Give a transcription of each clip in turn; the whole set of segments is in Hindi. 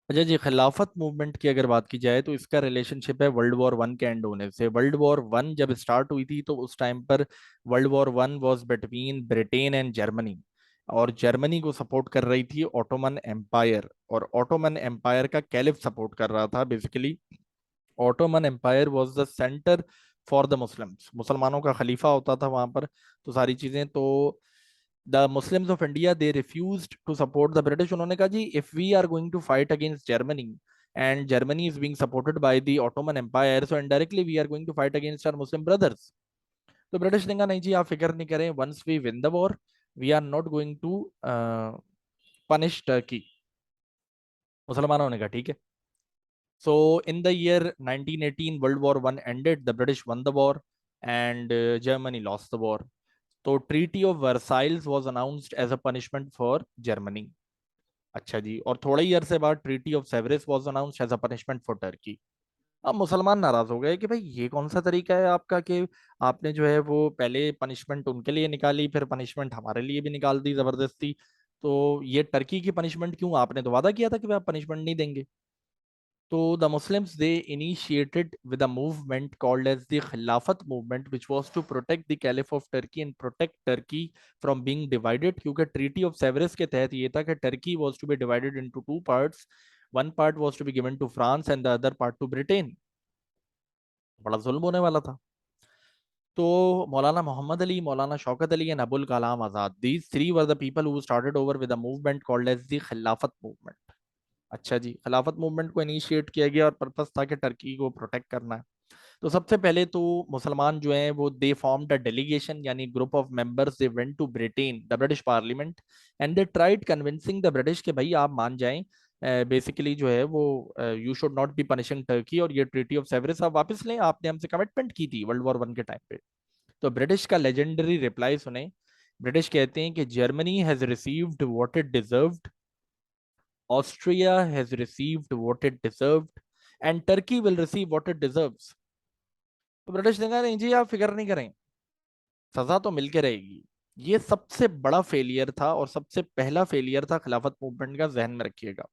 अच्छा जी, खिलाफत मूवमेंट की अगर बात की जाए तो इसका रिलेशनशिप है वर्ल्ड वॉर वन के एंड होने से। वर्ल्ड वॉर वन जब स्टार्ट हुई थी तो उस टाइम पर world war one was between Britain and Germany, और जर्मनी को सपोर्ट कर रही थी ऑटोमन एम्पायर, और ऑटोमन एम्पायर का कैलिफ सपोर्ट कर रहा था basically. Ottoman Empire was the centre for the Muslims, मुसलमानों का खलीफा होता था वहां पर। तो सारी चीजें तो the Muslims of India they refused to support the British. उन्होंने कहा जी if we are going to fight against Germany and Germany is being supported by the Ottoman empire, so indirectly we are going to fight against our Muslim brothers. तो ब्रिटिश ने कहा नहीं जी, आप फिक्र नहीं करें, once we win the war we are not going to punish Turkey. मुसलमानों ने कहा ठीक है। So in the year 1918, World War One ended. The British won the war, and Germany lost the war. तो treaty of Versailles was announced as a punishment for Germany. अच्छा जी, और थोड़े ही अरसे बाद treaty of Sevres was announced as a punishment for Turkey. अब मुसलमान नाराज हो गए कि भाई ये कौन सा तरीका है आपका कि आपने जो है वो पहले पनिशमेंट उनके लिए निकाली, फिर पनिशमेंट हमारे लिए भी निकाल दी जबरदस्ती। तो ये टर्की की पनिशमेंट क्यों? आपने तो वादा किया था कि भाई आप पनिशमेंट नहीं देंगे। So the Muslims they initiated with a movement called as the Khilafat movement, which was to protect the Caliph of Turkey and protect Turkey from being divided. क्योंकि Treaty of Severus के तहत ये था कि Turkey was to be divided into two parts. One part was to be given to France and the other part to Britain. बड़ा जुल्म होने वाला था। तो मौलाना मोहम्मद अली, मौलाना Shaukat Ali and Abul Kalam Azad, these three were the people who started over with a movement called as the Khilafat movement. अच्छा जी, खिलाफत मूवमेंट को इनिशिएट किया गया और पर्पस था कि टर्की को प्रोटेक्ट करना है। तो सबसे पहले तो मुसलमान जो हैं वो दे फॉर्म्ड अ डेलीगेशन, यानी group of members, they went to Britain the British parliament and they tried convincing the British कि भाई आप मान जाएं, बेसिकली जो है वो you should not be punishing Turkey, और ये ट्रीटी ऑफ सेवरेस आप वापस लें, आपने हमसे कमिटमेंट की थी वर्ल्ड वॉर वन के टाइम पे। तो ब्रिटिश का लेजेंडरी रिप्लाई सुने। ब्रिटिश कहते हैं कि Germany has received what it deserved, Austria has received what it deserved, and Turkey will receive what it deserves. तो ब्रिटिश ने कहा नहीं जी, आप फिक्र नहीं करें, सजा तो मिलके रहेगी। ये सबसे बड़ा फेलियर था और सबसे पहला फेलियर था खिलाफत मूवमेंट का, जहन में रखिएगा।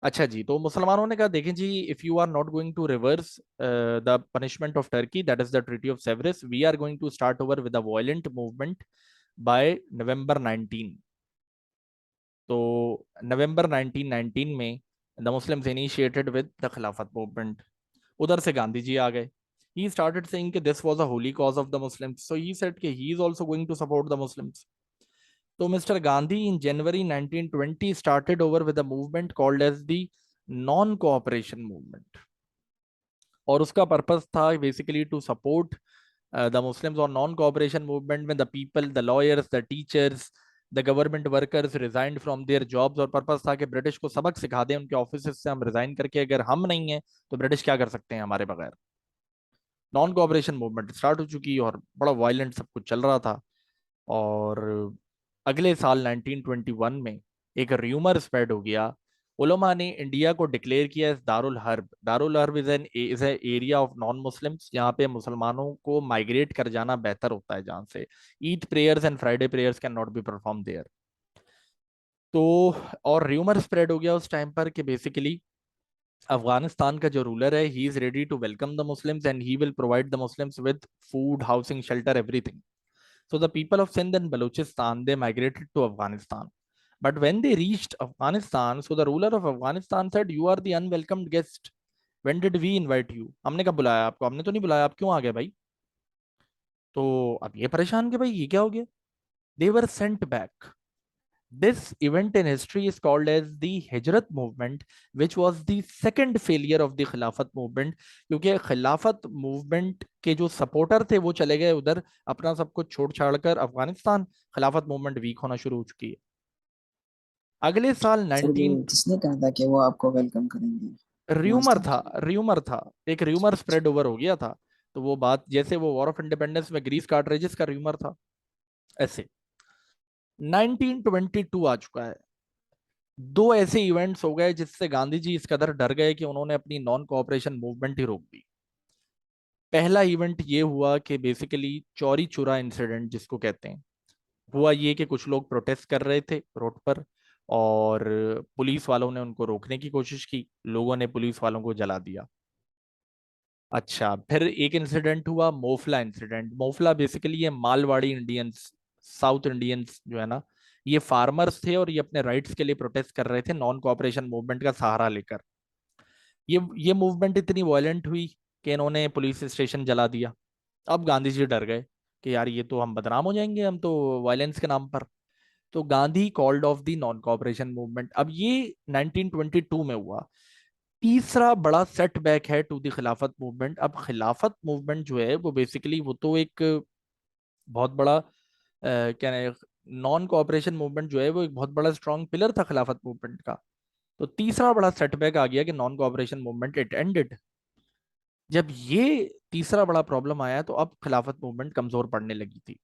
अच्छा जी, तो मुसलमानों ने कहा देखें जी, if you are not going to reverse the punishment of Turkey, that is the treaty of Sevres, we are going to start over with a violent movement by November 19। तो नवंबर 1919 में the Muslims initiated with the Khilafat movement. उधर से गांधी जी आ गए। he started saying कि this was a holy cause of the Muslims, so he said कि he is also going to support the Muslims. तो mister Gandhi in January 1920 started over with a movement called as the non cooperation movement, और उसका पर्पस था basically to support the Muslims. और नॉन कोऑपरेशन मूवमेंट में the people, the lawyers, the teachers, the government workers resigned from their jobs, और पर्पस था कि ब्रिटिश को सबक सिखा दें उनके ऑफिस से, हम रिजाइन करके अगर हम नहीं है तो ब्रिटिश क्या कर सकते हैं हमारे बगैर। नॉन कोऑपरेशन मूवमेंट स्टार्ट हो चुकी और बड़ा वायलेंट सब कुछ चल रहा था। और अगले साल 1921 में एक र्यूमर स्प्रेड हो गया। उलमा ने इंडिया को डिक्लेयर किया एज दारुल हर्ब। दारुल हर्ब is area of non Muslims, जहाँ पे मुसलमानों को माइग्रेट कर जाना बेहतर होता है, जहाँ से Eid prayers and Friday prayers can not be perform there. तो और र्यूमर स्प्रेड हो गया उस टाइम पर कि बेसिकली अफगानिस्तान का जो रूलर है he is ready to welcome the Muslims and he will provide the Muslims with food, housing, shelter, everything. So the people of Sindh and Balochistan they migrated to Afghanistan. But when they reached Afghanistan, so the ruler of Afghanistan said, "You are the unwelcomed guest. When did we invite you?" हमने कब बुलाया आपको? हमने तो नहीं बुलाया, आप क्यों आ गए भाई? तो अब ये परेशान कि भाई ये क्या हो गया? They were sent back. This event in history is called as the Hijrat movement, which was the second failure of the Khilafat movement. क्योंकि खिलाफत मूवमेंट के जो सपोर्टर थे वो चले गए उधर, अपना सब कुछ छोड़ छाड़ कर अफगानिस्तान। खिलाफत मूवमेंट वीक होना शुरू हो चुकी है। अगले साल फिर भी 19, किसने कहा था कि वो आपको वेलकम करेंगे र्यूमर अफगानिस्तान था, के लिए? र्यूमर था, एक र्यूमर अच्छा अच्छा। स्प्रेड ओवर हो गया था। तो वो बात जैसे वो वॉर ऑफ इंडिपेंडेंस में ग्रीस कार्टरेजेस का र्यूमर था, ऐसे 1922 आ चुका है। दो ऐसे इवेंट्स हो गए जिससे गांधी जी इस कदर डर गए कि उन्होंने अपनी नॉन कोऑपरेशन मूवमेंट ही रोक दी। पहला इवेंट ये हुआ कि बेसिकली चौरी चौरा इंसिडेंट जिसको कहते हैं, हुआ ये कि कुछ लोग प्रोटेस्ट कर रहे थे रोड पर, और पुलिस वालों ने उनको रोकने की कोशिश की, लोगों ने पुलिस वालों को जला दिया। अच्छा, फिर एक इंसिडेंट हुआ, मोफला इंसिडेंट। मोफला बेसिकली ये मालवाड़ी इंडियंस, साउथ इंडियंस जो है ना, ये फार्मर्स थे और ये अपने राइट्स के लिए प्रोटेस्ट कर रहे थे नॉन कॉपरेशन मूवमेंट का सहारा लेकर। ये मूवमेंट इतनी वायलेंट हुई कि इन्होंने पुलिस स्टेशन जला दिया। अब गांधी जी डर गए कि यार ये तो हम बदनाम हो जाएंगे, हम तो वायलेंस के नाम पर। तो Gandhi called off the non cooperation movement. अब ये 1922 में हुआ। तीसरा बड़ा सेटबैक है टू द खिलाफत मूवमेंट। अब खिलाफत मूवमेंट जो है वो बेसिकली वो तो एक बहुत बड़ा क्या नॉन कोऑपरेशन मूवमेंट जो है वो एक बहुत बड़ा स्ट्रॉन्ग पिलर था खिलाफत मूवमेंट का। तो तीसरा बड़ा सेटबैक आ गया कि non cooperation movement it ended. जब ये तीसरा बड़ा प्रॉब्लम आया तो अब खिलाफत मूवमेंट कमजोर पड़ने लगी थी।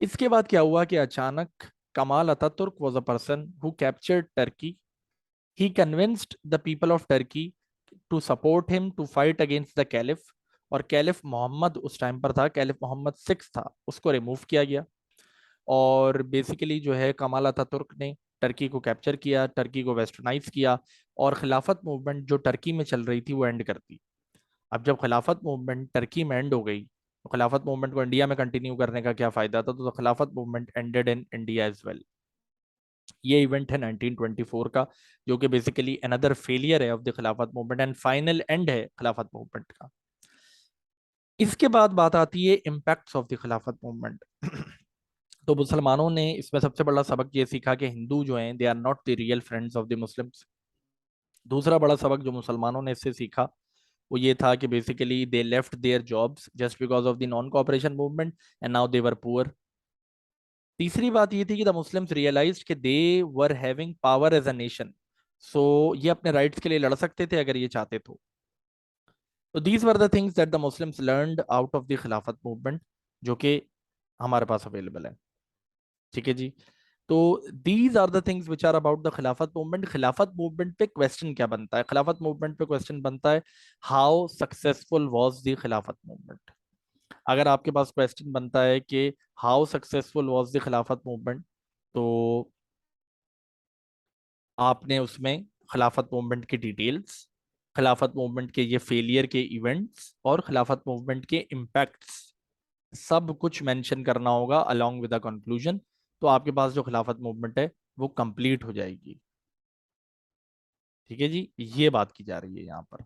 इसके बाद क्या हुआ कि अचानक Kemal Ataturk was a person who captured Turkey. He convinced the people of Turkey to support him to fight against the caliph. और कैलिफ मोहम्मद उस टाइम पर था, कैलिफ मोहम्मद सिक्स था, उसको रिमूव किया गया। और बेसिकली जो है कमाल अतातुर्क ने टर्की को कैप्चर किया, टर्की को वेस्टर्नाइज किया, और खिलाफत मूवमेंट जो टर्की में चल रही थी वो एंड कर दी। अब जब खिलाफत मूवमेंट टर्की में एंड हो गई तो खिलाफत मूवमेंट को इंडिया में कंटिन्यू करने का क्या फायदा था? तो Khilafat movement ended in India as well. ये इवेंट है 1924 का, जो कि बेसिकली अनदर फेलियर है of the Khilafat movement and final end है खिलाफत मूवमेंट का। इसके बाद बात आती है impacts of the Khilafat movement. तो मुसलमानों ने इसमें सबसे बड़ा सबक ये सीखा कि हिंदू जो हैं they are not the real friends of the Muslims. दूसरा बड़ा सबक जो मुसलमानों ने इससे सीखा वो ये था कि basically they left their jobs just because of the non cooperation movement and now they were poor. तीसरी बात ये थी कि द मुस्लिम्स रियलाइज्ड कि they were having power as a nation. So ये अपने राइट्स के लिए लड़ सकते थे अगर ये चाहते तो these were the things that the Muslims learned out of the Khilafat movement, जो कि हमारे पास अवेलेबल है। ठीक है जी। तो these are the things which are about the Khilafat movement. Khilafat movement पे क्वेश्चन क्या बनता है? खिलाफत मूवमेंट पे क्वेश्चन बनता है how successful was the Khilafat movement. अगर आपके पास क्वेश्चन बनता है कि how successful was the Khilafat movement, तो आपने उसमें खिलाफत मूवमेंट की डिटेल्स, खिलाफत मूवमेंट के ये फेलियर के इवेंट्स और खिलाफत मूवमेंट के इम्पैक्ट्स सब कुछ मेंशन करना होगा अलोंग विद द कंक्लूजन। तो आपके पास जो खिलाफत मूवमेंट है वो कंप्लीट हो जाएगी। ठीक है जी, ये बात की जा रही है यहाँ पर।